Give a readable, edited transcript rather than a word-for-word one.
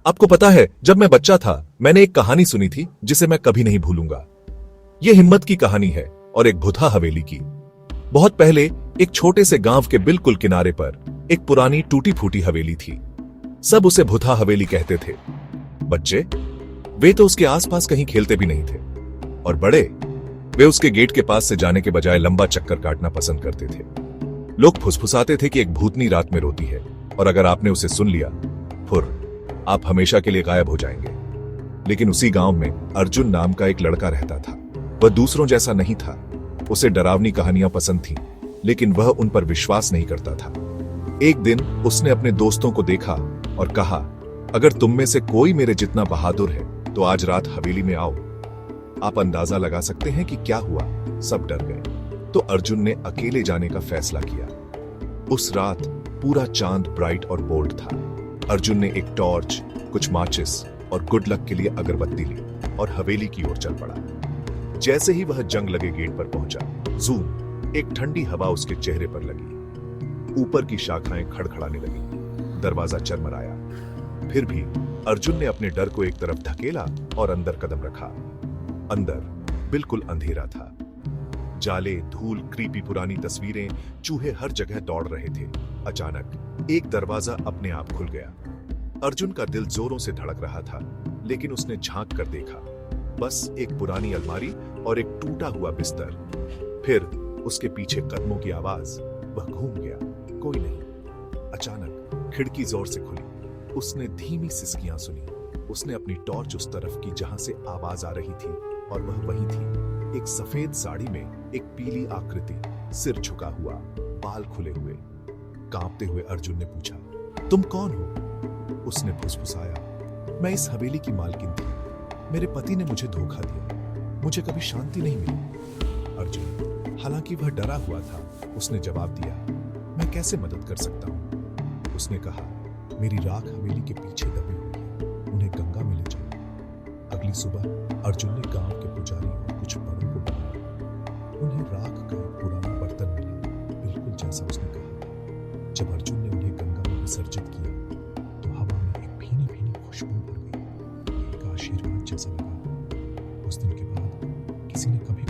आपको पता है, जब मैं बच्चा था मैंने एक कहानी सुनी थी जिसे मैं कभी नहीं भूलूंगा। यह हिम्मत की कहानी है और एक भुथा हवेली की। बहुत पहले एक छोटे से गांव के बिल्कुल किनारे पर एक पुरानी टूटी फूटी हवेली थी। सब उसे भुथा हवेली कहते थे। बच्चे वे तो उसके आसपास कहीं खेलते भी नहीं थे, और बड़े वे उसके गेट के पास से जाने के बजाय लंबा चक्कर काटना पसंद करते थे। लोग फुसफुसाते थे कि एक भूतनी रात में रोती है, और अगर आपने उसे सुन लिया फिर आप हमेशा के लिए गायब हो जाएंगे। लेकिन उसी गांव में अर्जुन नाम का एक लड़का रहता था। वह दूसरों जैसा नहीं था। उसे डरावनी कहानियां पसंद थीं, लेकिन वह उन पर विश्वास नहीं करता था। एक दिन उसने अपने दोस्तों को देखा और कहा, अगर तुम में से कोई मेरे जितना बहादुर है तो आज रात हवेली में आओ। आप अंदाजा लगा सकते हैं कि क्या हुआ। सब डर गए, तो अर्जुन ने अकेले जाने का फैसला किया। उस रात पूरा चांद ब्राइट और बोल्ड था। अर्जुन ने एक टॉर्च, कुछ माचिस और गुड लक के लिए अगरबत्ती ली और हवेली की ओर चल पड़ा। जैसे ही वह जंग लगे गेट पर पहुंचा, जूम, एक ठंडी हवा उसके चेहरे पर लगी। ऊपर की शाखाएं खड़खड़ाने लगी। दरवाजा चरमराया। फिर भी अर्जुन ने अपने डर को एक तरफ धकेला और अंदर कदम रखा। अंदर बिल्कुल अंधेरा था। जाले, धूल, क्रीपी पुरानी तस्वीरें, चूहे हर जगह दौड़ रहे थे। अचानक एक दरवाजा अपने आप खुल गया। अर्जुन का दिल जोरों से धड़क रहा था, लेकिन उसने झांक कर देखा। बस एक पुरानी अलमारी और एक टूटा हुआ बिस्तर। फिर उसके पीछे कदमों की आवाज। वह घूम गया, कोई नहीं। अचानक खिड़की जोर से खुली। उसने धीमी सिसकियां सुनी। उसने अपनी टॉर्च उस तरफ की जहां से आवाज आ रही थी, और वह वही थी। एक सफेद साड़ी में एक पीली आकृति, सिर झुका हुआ, बाल खुले हुए। कांपते हुए अर्जुन ने पूछा, तुम कौन हो? उसने फुसफुसाया, मैं इस हवेली की मालकिन थी। मेरे पति ने मुझे धोखा दिया। मुझे कभी शांति नहीं मिली। अर्जुन, हालांकि वह डरा हुआ था, उसने जवाब दिया, मैं कैसे मदद कर सकता हूं? उसने कहा, मेरी राख हवेली के पीछे दबी हुई है, उन्हें गंगा में ले जाओ। अगली सुबह अर्जुन ने गांव के पुजारी और कुछ बड़ों को बुलाया। उन्हें राख का एक पुराना बर्तन मिला, बिल्कुल जैसा उसने कहा था। जब अर्जुन ने उन्हें गंगा में विसर्जित किया तो हवा में एक भीनी भीनी खुशबू भर गई। एक आशीर्वाद जैसा लगा। उस दिन के बाद किसी ने कभी